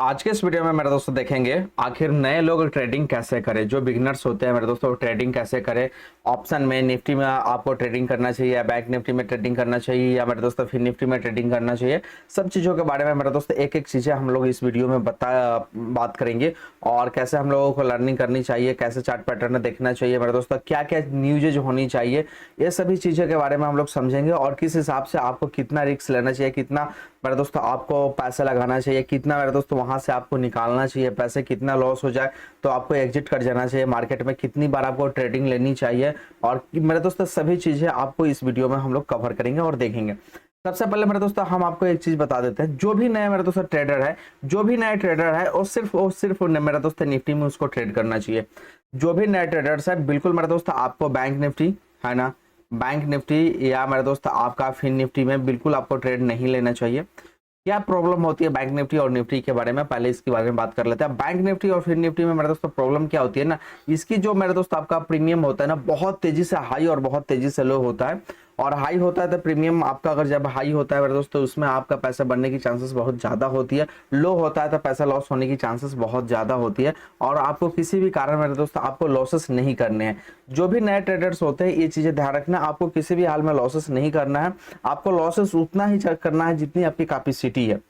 आज के इस वीडियो में मेरे दोस्तों देखेंगे आखिर नए लोग ट्रेडिंग कैसे करें। जो बिगिनर्स होते हैं मेरे दोस्तों, ट्रेडिंग कैसे करें। ऑप्शन में निफ्टी में आपको ट्रेडिंग करना चाहिए या बैंक निफ्टी में ट्रेडिंग करना चाहिए या मेरे दोस्तों फिर निफ्टी में ट्रेडिंग करना चाहिए। सब चीज़ों के बारे में मेरे दोस्तों एक एक चीज़ें हम लोग इस वीडियो में बात करेंगे और कैसे हम लोगों को लर्निंग करनी चाहिए, कैसे चार्ट पैटर्न देखना चाहिए मेरे दोस्तों, क्या क्या न्यूजेज होनी चाहिए, ये सभी चीज़ों के बारे में हम लोग समझेंगे। और किस हिसाब से आपको कितना रिस्क लेना चाहिए, कितना मेरे दोस्तों आपको पैसा लगाना चाहिए, कितना मेरे दोस्तों वहां से आपको निकालना चाहिए पैसे, कितना लॉस हो जाए तो आपको एग्जिट कर जाना चाहिए मार्केट में, कितनी बार आपको ट्रेडिंग लेनी चाहिए। और मेरे दोस्तों सभी चीजें आपको इस वीडियो में हम लोग कवर करेंगे और देखेंगे। सबसे पहले मेरे दोस्तों हम आपको एक चीज बता देते हैं, जो भी नया मेरे दोस्तों ट्रेडर है, जो भी नया ट्रेडर है वो सिर्फ मेरे दोस्तों निफ्टी में उसको ट्रेड करना चाहिए। जो भी नए ट्रेडर्स है बिल्कुल मेरे दोस्तों आपको बैंक निफ्टी है ना, बैंक निफ्टी या मेरे दोस्त आपका फिन निफ्टी में बिल्कुल आपको ट्रेड नहीं लेना चाहिए। क्या प्रॉब्लम होती है बैंक निफ्टी और निफ्टी के बारे में, पहले इसके बारे में बात कर लेते हैं। बैंक निफ्टी और फिर निफ्टी में मेरे दोस्तों प्रॉब्लम क्या होती है ना, इसकी जो मेरे दोस्त आपका प्रीमियम होता है ना, बहुत तेजी से हाई और बहुत तेजी से लो होता है। और हाई होता है तो प्रीमियम आपका अगर जब हाई होता है मेरे दोस्तों उसमें आपका पैसा बनने की चांसेस बहुत ज्यादा होती है, लो होता है तो पैसा लॉस होने की चांसेस बहुत ज्यादा होती है। और आपको किसी भी कारण मेरे दोस्तों आपको लॉसेस नहीं करने हैं। जो भी नए ट्रेडर्स होते हैं ये चीजें ध्यान रखना, आपको किसी भी हाल में लॉसेस नहीं करना है। आपको लॉसेस उतना ही करना है जितनी आपकी कैपेसिटी है,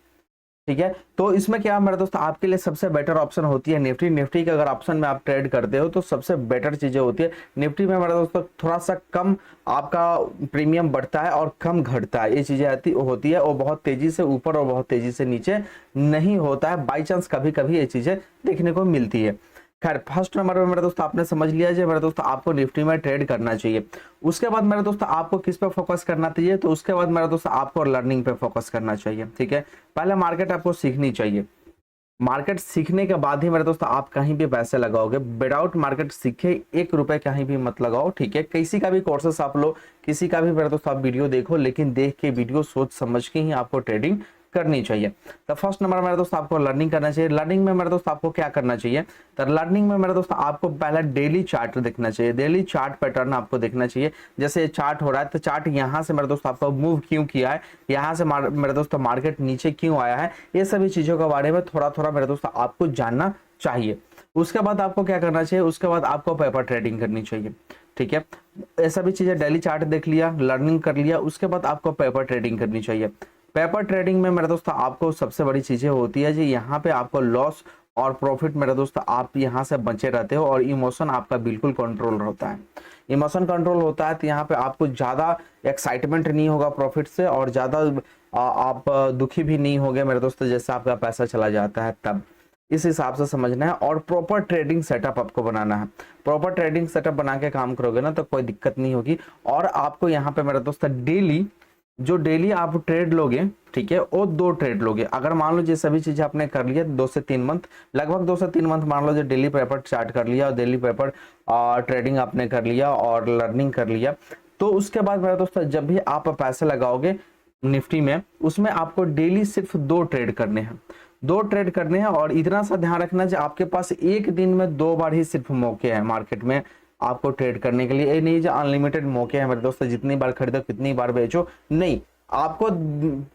ठीक है। तो इसमें क्या मेरे दोस्त आपके लिए सबसे बेटर ऑप्शन होती है निफ्टी। निफ्टी के अगर ऑप्शन में आप ट्रेड करते हो तो सबसे बेटर चीजें होती है निफ्टी में मेरे दोस्तों, थोड़ा सा कम आपका प्रीमियम बढ़ता है और कम घटता है, ये चीजें होती है। और बहुत तेजी से ऊपर और बहुत तेजी से नीचे नहीं होता है, बाई चांस कभी कभी ये चीजें देखने को मिलती है। खैर फर्स्ट नंबर में मेरे दोस्त आपने समझ लिया है मेरे दोस्त आपको निफ्टी में ट्रेड करना चाहिए। उसके बाद मेरे दोस्त आपको किस पे फोकस करना चाहिए, तो उसके बाद मेरे दोस्त आपको लर्निंग पे फोकस करना चाहिए, ठीक है। पहले मार्केट आपको सीखनी चाहिए, मार्केट सीखने के बाद ही मेरे दोस्त आप कहीं भी पैसे लगाओगे। विदाउट मार्केट सीखे 1 रुपए कहीं भी मत लगाओ, ठीक है। किसी का भी कोर्सेस आप लो, किसी का भी मेरे दोस्त आप वीडियो देखो, लेकिन देख के वीडियो सोच समझ के ही आपको ट्रेडिंग करनी चाहिए। तो फर्स्ट नंबर मेरे दोस्त आपको लर्निंग करना चाहिए। लर्निंग में मेरे दोस्त आपको क्या करना चाहिए, तो लर्निंग में मेरे दोस्त आपको पहला डेली चार्ट देखना चाहिए, डेली चार्ट पैटर्न आपको देखना चाहिए। जैसे चार्ट हो रहा है तो चार्ट यहाँ से मेरे दोस्त आपको मूव क्यों किया है, यहाँ से मेरे दोस्त मार्केट नीचे क्यों आया है, ये सभी चीजों के बारे में थोड़ा थोड़ा मेरे दोस्त आपको जानना चाहिए। उसके बाद आपको क्या करना चाहिए, उसके बाद आपको पेपर ट्रेडिंग करनी चाहिए, ठीक है। ये सभी चीजें डेली चार्ट देख लिया, लर्निंग कर लिया, उसके बाद आपको पेपर ट्रेडिंग करनी चाहिए। पेपर ट्रेडिंग में मेरे दोस्त आपको सबसे बड़ी चीजें होती है जी, यहाँ पे आपको लॉस और प्रॉफिट मेरे दोस्त आप यहाँ से बचे रहते हो और इमोशन आपका बिल्कुल कंट्रोल होता है। इमोशन कंट्रोल होता है तो यहाँ पे आपको ज्यादा एक्साइटमेंट नहीं होगा प्रॉफिट से, और ज्यादा आप दुखी भी नहीं होगे मेरे दोस्त जैसे आपका पैसा चला जाता है तब। इस हिसाब से समझना है और प्रॉपर ट्रेडिंग सेटअप आपको बनाना है। प्रॉपर ट्रेडिंग सेटअप बना के काम करोगे ना तो कोई दिक्कत नहीं होगी। और आपको यहाँ पे मेरे दोस्त डेली आप ट्रेड लोगे, ठीक है, वो 2 ट्रेड लोगे। अगर मान लो ये सभी चीजें आपने कर लिया 2 से 3 मंथ, लगभग 2 से 3 मंथ मान लो जो डेली पेपर चार्ट कर लिया और डेली पेपर ट्रेडिंग आपने कर लिया और लर्निंग कर लिया, तो उसके बाद मेरे दोस्तों जब भी आप पैसे लगाओगे निफ्टी में, उसमें आपको डेली सिर्फ 2 ट्रेड करने हैं, 2 ट्रेड करने हैं। और इतना सा ध्यान रखना कि आपके पास एक दिन में 2 बार ही सिर्फ मौके हैं मार्केट में आपको ट्रेड करने के लिए। ये नहीं जो अनलिमिटेड मौके हैं मेरे दोस्तों, जितनी बार खरीदो कितनी बार बेचो, नहीं। आपको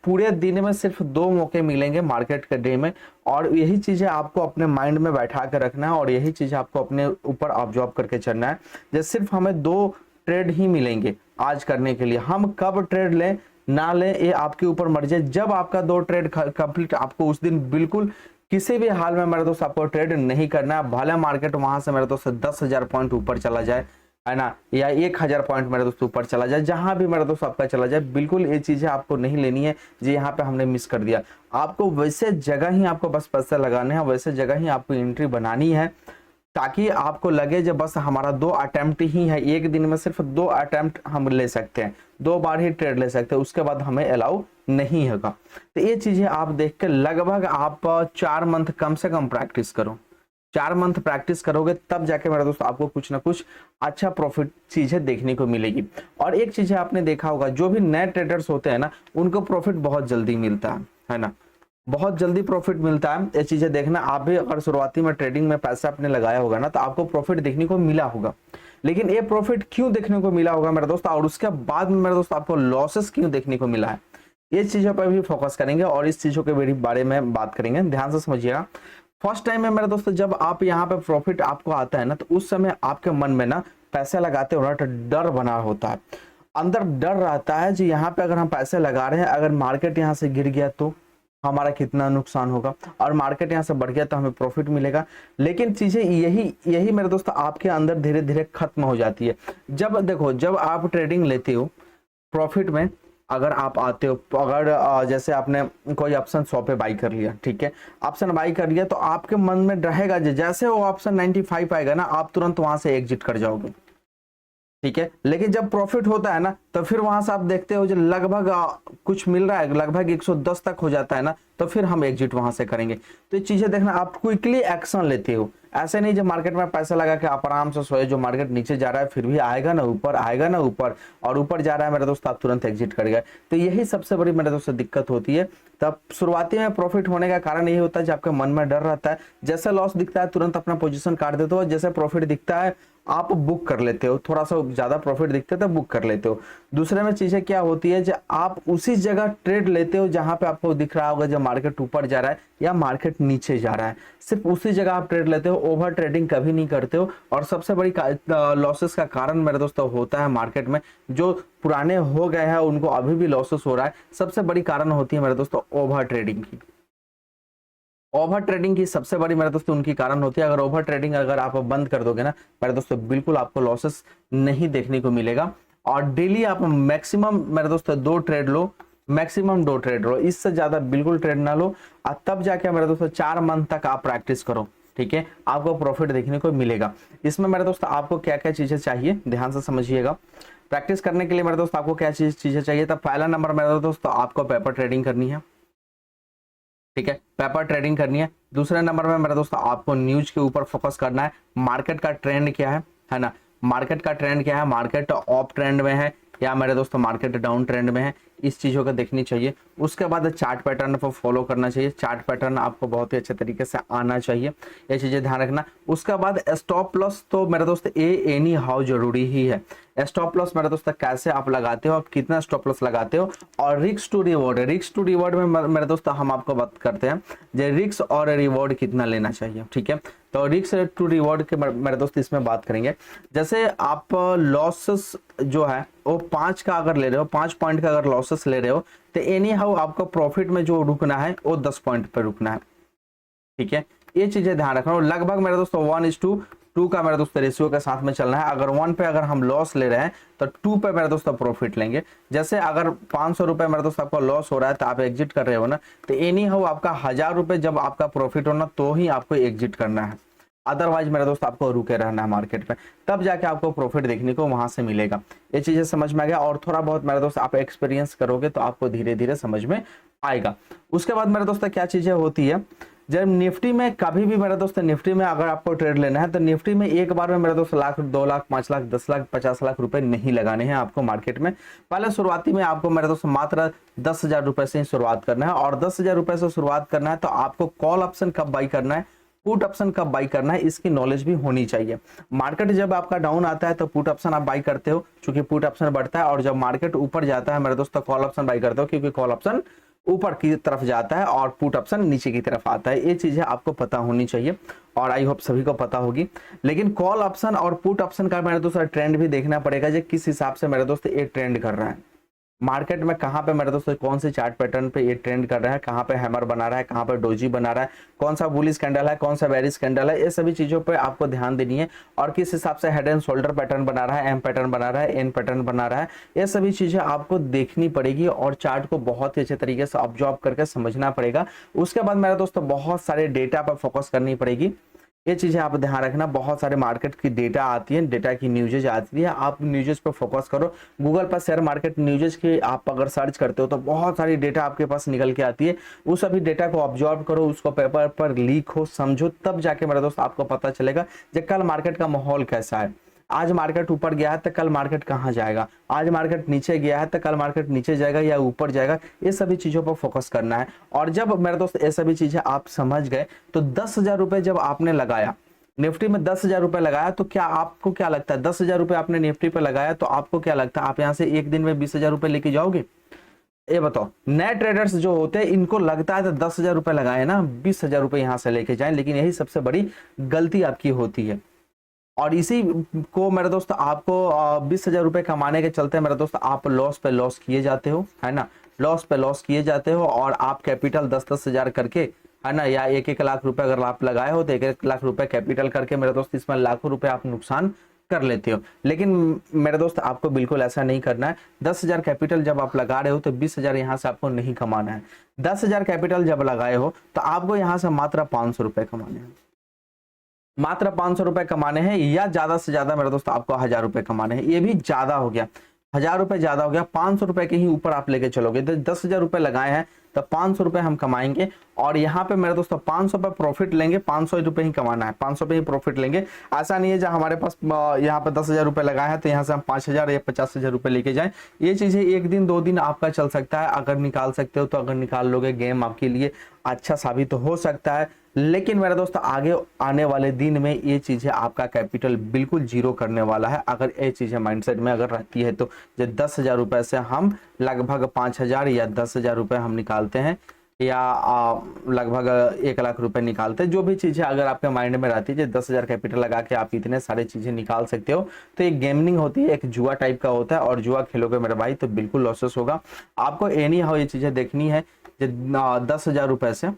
पूरे दिन में सिर्फ 2 मौके मिलेंगे मार्केट के डे में। और यही चीजें आपको अपने माइंड में बैठा कर रखना है और यही चीजें आपको अपने ऊपर ऑब्जर्व करके चलना है। जैसे सिर्फ हमें 2 ट्रेड ही मिलेंगे आज करने के लिए, हम कब ट्रेड लें ना लें ये आपके ऊपर मर्जी है। जब आपका 2 ट्रेड कंप्लीट, आपको उस दिन बिल्कुल किसी भी हाल में मेरे दोस्त आपको ट्रेड नहीं करना है। भले मार्केट वहां से मेरे दोस्त 10,000 पॉइंट ऊपर चला जाए, है ना, या 1,000 पॉइंट मेरे दोस्त ऊपर चला जाए, जहां भी मेरे दोस्त आपका चला जाए, बिल्कुल ये चीजें आपको नहीं लेनी है जी यहाँ पे हमने मिस कर दिया। आपको वैसे जगह ही आपको बस पैसे लगाने हैं, वैसे जगह ही आपको एंट्री बनानी है, ताकि आपको लगे जब बस हमारा 2 अटेम्प्ट ही है, एक दिन में सिर्फ 2 अटेम्प्ट हम ले सकते हैं, 2 बार ही ट्रेड ले सकते हैं, उसके बाद हमें अलाउ नहीं होगा। तो ये चीजें आप देख के लगभग आप 4 मंथ कम से कम प्रैक्टिस करो। 4 मंथ प्रैक्टिस करोगे तब जाके मेरे दोस्त आपको कुछ ना कुछ अच्छा प्रॉफिट चीजें देखने को मिलेगी। और एक चीज आपने देखा होगा, जो भी नए ट्रेडर्स होते हैं ना उनको प्रॉफिट बहुत जल्दी मिलता है ना, बहुत जल्दी प्रॉफिट मिलता है। ये चीजें देखना, आप भी अगर शुरुआती में ट्रेडिंग में पैसा आपने लगाया होगा ना तो आपको प्रॉफिट देखने को मिला होगा। लेकिन ये प्रॉफिट क्यों देखने को मिला होगा मेरे दोस्त, और उसके बाद में मेरे दोस्त आपको लॉसेस क्यों देखने को मिला है, ये चीजों पर भी फोकस करेंगे और इस चीजों के बारे में बात करेंगे, ध्यान से समझिएगा। फर्स्ट टाइम में मेरे दोस्तों जब आप यहाँ पे प्रॉफिट आपको आता है ना, तो उस समय आपके मन में ना पैसे लगाते हो ना तो डर बना होता है, अंदर डर रहता है जी यहाँ पे अगर हम पैसे लगा रहे हैं, अगर मार्केट यहाँ से गिर गया तो हमारा कितना नुकसान होगा, और मार्केट यहाँ से बढ़ गया तो हमें प्रॉफिट मिलेगा। लेकिन चीजें यही यही मेरे दोस्तों आपके अंदर धीरे धीरे खत्म हो जाती है। जब देखो, जब आप ट्रेडिंग लेते हो प्रॉफिट में, अगर आप आते हो, अगर जैसे आपने कोई ऑप्शन 100 पे बाई कर लिया, ठीक है, ऑप्शन बाई कर लिया, तो आपके मन में रहेगा जैसे वो ऑप्शन 95 आएगा ना, आप तुरंत वहां से एग्जिट कर जाओगे, ठीक है। लेकिन जब प्रॉफिट होता है ना, तो फिर वहां से आप देखते हो जो लगभग कुछ मिल रहा है, लगभग 110 तक हो जाता है ना, तो फिर हम एग्जिट वहां से करेंगे। तो ये चीजें देखना, आप क्विकली एक्शन लेते हो, ऐसे नहीं जब मार्केट में पैसा लगा के आप आराम से सोए, जो मार्केट नीचे जा रहा है फिर भी आएगा ना ऊपर, आएगा ना ऊपर, और ऊपर जा रहा है मेरे दोस्त, आप तुरंत एग्जिट कर गए। तो यही सबसे बड़ी मेरे दोस्त दिक्कत होती है। तब शुरुआती में प्रॉफिट होने का कारण यही होता है, जब आपके मन में डर रहता है, जैसे लॉस दिखता है तुरंत अपना पोजीशन काट देते हो, जैसे प्रॉफिट दिखता है आप बुक कर लेते हो, थोड़ा सा ज्यादा प्रॉफिट दिखते है तो बुक कर लेते हो। दूसरे में चीजें क्या होती है, जब आप उसी जगह ट्रेड लेते हो जहां पे आपको दिख रहा होगा जब मार्केट ऊपर जा रहा है या मार्केट नीचे जा रहा है, सिर्फ उसी जगह आप ट्रेड लेते हो, ओवर ट्रेडिंग कभी नहीं करते हो। और सबसे बड़ी लॉसेस का कारण मेरे दोस्तों होता है मार्केट में, जो पुराने हो गए हैं उनको अभी भी लॉसेस हो रहा है, सबसे बड़ी कारण होती है मेरे दोस्तों ओवर ट्रेडिंग की। ओवर ट्रेडिंग की सबसे बड़ी मेरे दोस्तों उनकी कारण होती है। अगर ओवर ट्रेडिंग अगर आप बंद कर दोगे ना मेरे दोस्तों, बिल्कुल आपको लॉसेस नहीं देखने को मिलेगा। और डेली आप मैक्सिमम मेरे दोस्तों 2 ट्रेड लो, मैक्सिमम 2 ट्रेड लो, इससे ज्यादा बिल्कुल ट्रेड ना लो। और तब जाके मेरे दोस्तों 4 मंथ तक आप प्रैक्टिस करो, ठीक है, आपको प्रॉफिट देखने को मिलेगा। इसमें मेरे दोस्तों आपको क्या क्या चीजें चाहिए, ध्यान से समझिएगा। प्रैक्टिस करने के लिए मेरे दोस्त आपको क्या चीजें चाहिए, तब पहला नंबर मेरे दोस्तों आपको पेपर ट्रेडिंग करनी है, ठीक है, पेपर ट्रेडिंग करनी है। दूसरे नंबर में मेरे दोस्तों आपको न्यूज के ऊपर फोकस करना है, मार्केट का ट्रेंड क्या है ना, मार्केट का ट्रेंड क्या है, मार्केट अप ट्रेंड में है या मेरे दोस्तों मार्केट डाउन ट्रेंड में है, इस चीजों को देखनी चाहिए। उसके बाद चार्ट पैटर्न को फॉलो करना चाहिए, चार्ट पैटर्न आपको बहुत ही अच्छे तरीके से आना चाहिए, ये चीजें ध्यान रखना। उसके बाद स्टॉप लॉस तो मेरे दोस्त एनी हाउ जरूरी ही है। स्टॉप लॉस मेरे दोस्त कैसे आप लगाते हो, आप कितना स्टॉप लॉस लगाते हो, और risk to reward, risk to reward में मेरे दोस्त हम आपको बात करते हैं जो रिस्क और रिवॉर्ड कितना लेना चाहिए, ठीक है। तो रिस्क टू रिवॉर्ड के मेरे दोस्त इसमें बात करेंगे। जैसे आप लॉसेस जो है वो 5 का अगर ले रहे हो, 5 पॉइंट का अगर लॉसेस ले रहे हो, तो एनी हाउ आपको प्रॉफिट में जो रुकना है वो 10 पॉइंट पर रुकना है, ठीक है। ये चीजें ध्यान रखना। लगभग मेरे दोस्तों 1:2 का मेरे दोस्तों रेशियो के साथ में चलना है। अगर 1 पे अगर हम लॉस ले रहे हैं तो 2 पे मेरे दोस्तों प्रॉफिट लेंगे। जैसे अगर 500 रुपए मेरे दोस्तों आपको लॉस हो रहा है तो आप एग्जिट कर रहे हो ना, तो एनी हाउ आपका 1000 रुपए जब आपका प्रॉफिट होना तो ही आपको एग्जिट करना है, अदरवाइज मेरे दोस्त आपको रुके रहना है मार्केट में, तब जाके आपको प्रॉफिट देखने को वहां से मिलेगा। ये चीजें समझ में आ गया, और थोड़ा बहुत मेरे दोस्त आप एक्सपीरियंस करोगे तो आपको धीरे धीरे समझ में आएगा। उसके बाद मेरे दोस्त क्या चीजें होती है, जब निफ्टी में कभी भी मेरे दोस्त, निफ्टी में अगर आपको ट्रेड लेना है तो निफ्टी में एक बार में मेरे दोस्त 1 लाख, 2 लाख, 5 लाख, 10 लाख, 50 लाख रुपए नहीं लगाने हैं आपको मार्केट में। पहले शुरुआती में आपको मेरे दोस्त मात्र 10,000 रुपए से ही शुरुआत करना है, और 10,000 रुपए से शुरुआत करना है तो आपको कॉल ऑप्शन कब बाई करना है, पुट ऑप्शन कब बाई करना है, इसकी नॉलेज भी होनी चाहिए। मार्केट जब आपका डाउन आता है तो पुट ऑप्शन आप बाई करते हो क्योंकि पुट ऑप्शन बढ़ता है, और जब मार्केट ऊपर जाता है मेरे दोस्तों कॉल ऑप्शन बाई करते हो क्योंकि कॉल ऑप्शन ऊपर की तरफ जाता है और पुट ऑप्शन नीचे की तरफ आता है। ये चीजें आपको पता होनी चाहिए और आई होप सभी को पता होगी। लेकिन कॉल ऑप्शन और पुट ऑप्शन का मेरे दोस्त ट्रेंड भी देखना पड़ेगा, जो किस हिसाब से मेरे दोस्त ये ट्रेंड कर रहा है मार्केट में, कहां पे मेरे दोस्तों कौन से चार्ट पैटर्न पे ये ट्रेंड कर रहा है, कहां पे हैमर बना रहा है, कहां पे डोजी बना रहा है, कौन सा बुलिश कैंडल है, कौन सा बेरिश कैंडल है, ये सभी चीजों पे आपको ध्यान देनी है। और किस हिसाब से हेड एंड शोल्डर पैटर्न बना रहा है, एम पैटर्न बना रहा है, एन पैटर्न बना रहा है, ये सभी चीजें आपको देखनी पड़ेगी और चार्ट को बहुत ही अच्छे तरीके से ऑब्जर्व करके समझना पड़ेगा। उसके बाद मेरे दोस्तों बहुत सारे डेटा पर फोकस करनी पड़ेगी। ये चीजें आप ध्यान रखना, बहुत सारे मार्केट की डेटा आती है, डेटा की न्यूजेज आती है, आप न्यूजेज पर फोकस करो। गूगल पर शेयर मार्केट न्यूजेज की आप अगर सर्च करते हो तो बहुत सारी डेटा आपके पास निकल के आती है, उस सभी डेटा को ऑब्जर्व करो, उसको पेपर पर लिखो, समझो, तब जाके मेरे दोस्त आपको पता चलेगा कि कल मार्केट का माहौल कैसा है। आज मार्केट ऊपर गया है तो कल मार्केट कहाँ जाएगा, आज मार्केट नीचे गया है तो कल मार्केट नीचे जाएगा या ऊपर जाएगा, ये सभी चीजों पर फोकस करना है। और जब मेरे दोस्त ये सभी चीजें आप समझ गए तो 10,000 रुपए जब आपने लगाया निफ्टी में, 10,000 रुपए लगाया, तो क्या आपको क्या लगता है 10,000 रुपए आपने निफ्टी पे लगाया तो आपको क्या लगता है आप यहाँ से एक दिन में 20,000 रुपए लेके जाओगे? ये बताओ, नए ट्रेडर्स जो होते हैं इनको लगता है तो 10,000 रुपए लगाए ना, 20,000 रुपए यहाँ से लेके जाएं, लेकिन यही सबसे बड़ी गलती आपकी होती है। और इसी को मेरे दोस्त आपको 20,000 रुपए कमाने के चलते मेरे दोस्त आप लॉस पे लॉस किए जाते हो, है ना, लॉस पे लॉस किए जाते हो। और आप कैपिटल 10-10 हजार करके, है ना, या 1-1 लाख रुपए अगर आप लगाए हो तो 1-1 लाख रुपए कैपिटल करके मेरे दोस्त इसमें लाखों रुपए आप नुकसान कर लेते हो। लेकिन मेरे दोस्त आपको बिल्कुल ऐसा नहीं करना है। 10,000 कैपिटल जब आप लगा रहे हो तो 20,000 यहाँ से आपको नहीं कमाना है। 10,000 कैपिटल जब लगाए हो तो आपको यहाँ से मात्र 500 रुपए कमाने हैं, मात्र 500 रुपए कमाने हैं, या ज्यादा से ज्यादा मेरे दोस्त आपको 1,000 रुपए कमाने हैं। ये भी ज्यादा हो गया, 1,000 रुपए ज्यादा हो गया। 500 रुपए के ही ऊपर आप लेके चलोगे तो 10,000 रुपए लगाए हैं तो 500 रुपए हम कमाएंगे। और यहाँ पे मेरे दोस्तों 500 पे प्रॉफिट लेंगे, 500 रुपए ही कमाना है, 500 पे ही प्रॉफिट लेंगे। ऐसा नहीं है जब हमारे पास यहाँ पे 10,000 रुपए लगाए हैं तो यहाँ से हम 5,000 या 50,000 रुपए लेके जाएं। ये चीजें 1 दिन 2 दिन आपका चल सकता है, अगर निकाल सकते हो तो अगर निकाल लोगे गेम आपके लिए अच्छा साबित हो सकता है। लेकिन मेरे दोस्त आगे आने वाले दिन में ये चीजें आपका कैपिटल बिल्कुल जीरो करने वाला है, अगर ये चीजें माइंडसेट में अगर रहती है तो। जो 10,000 रुपए से हम लगभग 5,000 या 10,000 रुपए हम निकालते हैं, या लगभग 1 लाख रुपए निकालते हैं, जो भी चीजें अगर आपके माइंड में रहती है 10,000 कैपिटल लगा के आप इतने सारे चीजें निकाल सकते हो, तो एक गेमिंग होती है, एक जुआ टाइप का होता है। और जुआ खेलोगे मेरे भाई तो बिल्कुल लॉसेस होगा। आपको एनी हाउ ये चीजें देखनी है। 10,000 रुपए से,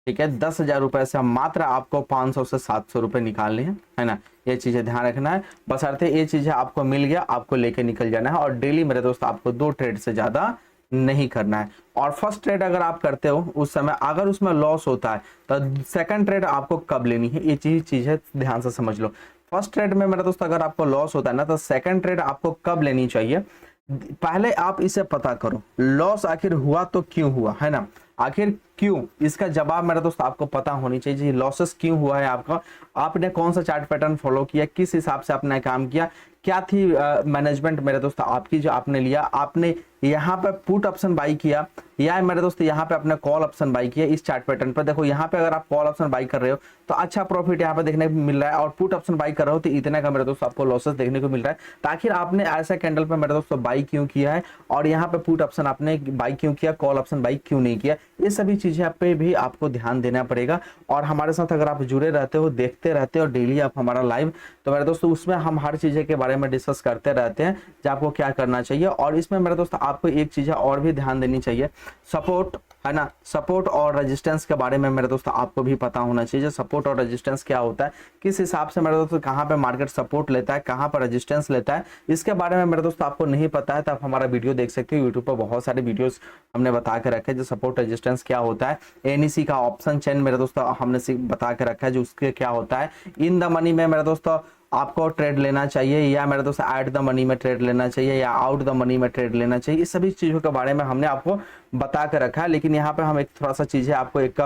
ठीक है, 10,000 रुपए से मात्र आपको 500 से 700 रुपए निकालने हैं, है ना, ये चीजें ध्यान रखना है। बशर्ते ये चीजें आपको मिल गया, आपको लेके निकल जाना है। और डेली मेरे दोस्त आपको 2 ट्रेड से ज्यादा नहीं करना है। और फर्स्ट ट्रेड अगर आप करते हो उस समय अगर उसमें लॉस होता है तो सेकंड ट्रेड आपको कब लेनी है, ये चीजें ध्यान से समझ लो। फर्स्ट ट्रेड में मेरे दोस्त अगर आपको लॉस होता है ना तो सेकंड ट्रेड आपको कब लेनी चाहिए, पहले आप इसे पता करो, लॉस आखिर हुआ तो क्यों हुआ, है ना, आखिर क्यों, इसका जवाब मेरा दोस्त आपको पता होनी चाहिए। लॉसेस क्यों हुआ है आपका, आपने कौन सा चार्ट पैटर्न फॉलो किया, किस हिसाब से आपने काम किया, क्या थी मैनेजमेंट मेरे दोस्त आपकी जो आपने लिया, आपने यहाँ पे पुट ऑप्शन बाई किया या मेरे दोस्त यहाँ पे अपने कॉल ऑप्शन बाई किया। इस चार्ट पैटर्न पर देखो, यहाँ पे अगर आप कॉल ऑप्शन बाई कर रहे हो तो अच्छा प्रॉफिट यहाँ पे देखने को मिल रहा है, और पुट ऑप्शन बाई कर रहे हो तो इतने का मेरे दोस्त आपको लॉसेस देखने को मिल रहा है। तो आखिर आपने ऐसा कैंडल पे मेरे दोस्तों बाई क्यों किया है, और यहाँ पे पुट ऑप्शन आपने बाई क्यों किया, कॉल ऑप्शन बाई क्यों नहीं किया, ये सभी चीजें पे भी आपको ध्यान देना पड़ेगा। और हमारे साथ अगर आप जुड़े रहते हो, देखते रहते हो डेली आप हमारा लाइव, तो मेरे दोस्तों उसमें हम हर चीजें के बारे में डिस्कस करते रहते हैं कि आपको क्या करना चाहिए। और इसमें मेरे दोस्त आपको एक चीज और भी ध्यान देनी चाहिए, सपोर्ट, है ना, सपोर्ट और रेजिस्टेंस के बारे में मेरे दोस्त आपको भी पता होना चाहिए। सपोर्ट और रेजिस्टेंस क्या होता है, किस हिसाब से मेरे दोस्त कहाँ पे मार्केट सपोर्ट लेता है, कहाँ पर रेजिस्टेंस लेता है, इसके बारे में मेरे दोस्त आपको नहीं पता है तो आप हमारा वीडियो देख सकते हो। यूट्यूब पर बहुत सारे वीडियोस हमने बता के रखे जो सपोर्ट रेजिस्टेंस क्या होता है। एनईसी का ऑप्शन चेन मेरे दोस्तों हमने बता के रखा है जो उसके क्या होता है। इन द मनी में मेरे दोस्तों आपको ट्रेड लेना चाहिए, या मेरे दोस्त एट द मनी में ट्रेड लेना चाहिए, या आउट द मनी में ट्रेड लेना चाहिए, इस सभी चीजों के बारे में हमने आपको बता कर रखा है। लेकिन यहाँ पे हम एक थोड़ा सा चीजें आपको एक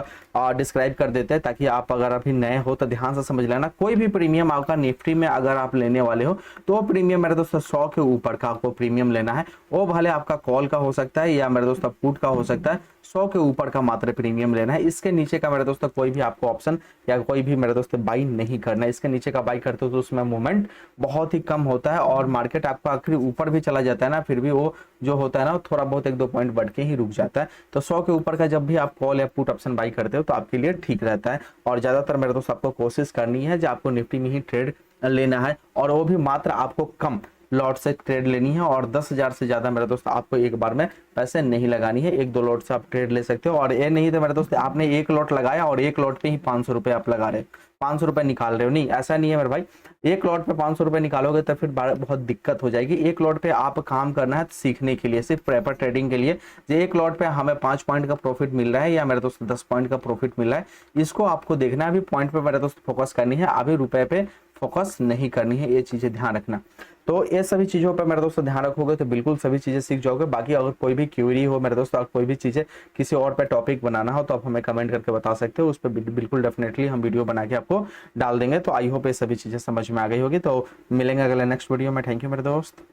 डिस्क्राइब कर देते हैं ताकि आप अगर अभी नए हो तो ध्यान से समझ लेना। कोई भी प्रीमियम आपका निफ्टी में अगर आप लेने वाले हो तो वो प्रीमियम मेरे दोस्तों 100 के ऊपर का आपको प्रीमियम लेना है। वो भले आपका कॉल का हो सकता है या मेरे दोस्तों पुट का हो सकता है, 100 के ऊपर का मात्र प्रीमियम लेना है। इसके नीचे का मेरे दोस्तों कोई भी आपको ऑप्शन या कोई भी मेरे दोस्तों बाई नहीं करना है। इसके नीचे का बाई करते हो तो उसमें मूवमेंट बहुत ही कम होता है और मार्केट आपका आखिर ऊपर भी चला जाता है ना, फिर भी वो जो होता है ना थोड़ा बहुत 1-2 पॉइंट बढ़ के ही रुक जाता है। तो 100 के ऊपर का जब भी आप कॉल या पुट ऑप्शन बाई करते हो तो आपके लिए ठीक रहता है। और ज्यादातर मेरे दोस्त आपको कोशिश करनी है जो आपको निफ्टी में ही ट्रेड लेना है, और वो भी मात्र आपको कम लॉट से ट्रेड लेनी है। और 10,000 से ज्यादा मेरे दोस्त आपको एक बार में पैसे नहीं लगानी है, 1-2 लॉट से आप ट्रेड ले सकते हो। और ये नहीं तो मेरे दोस्त आपने एक लॉट लगाया और एक लॉट पे ही 500 रुपए आप लगा रहे, 500 रुपए निकाल रहे हो, नहीं ऐसा नहीं है मेरे भाई। एक लॉट पे 500 रुपए निकालोगे तो फिर बहुत दिक्कत हो जाएगी। एक लॉट पे आप काम करना है सीखने के लिए, सिर्फ पेपर ट्रेडिंग के लिए। जो एक लॉट पे हमें 5 पॉइंट का प्रॉफिट मिल रहा है या मेरे दोस्त 10 पॉइंट का प्रॉफिट मिल रहा है, इसको आपको देखना है। अभी पॉइंट पे मेरे दोस्त फोकस करनी है, अभी रुपए पे फोकस नहीं करनी है, ये चीजें ध्यान रखना। तो ये सभी चीजों पर मेरे दोस्तों ध्यान रखोगे तो बिल्कुल सभी चीजें सीख जाओगे। बाकी अगर कोई भी क्वेरी हो मेरे दोस्तों, कोई भी चीजें किसी और पे टॉपिक बनाना हो तो आप हमें कमेंट करके बता सकते हो, उस पर बिल्कुल डेफिनेटली हम वीडियो बना के आपको डाल देंगे। तो आई होप ये सभी चीजें समझ में आ गई होगी। तो मिलेंगे अगले नेक्स्ट वीडियो में। थैंक यू मेरे दोस्त।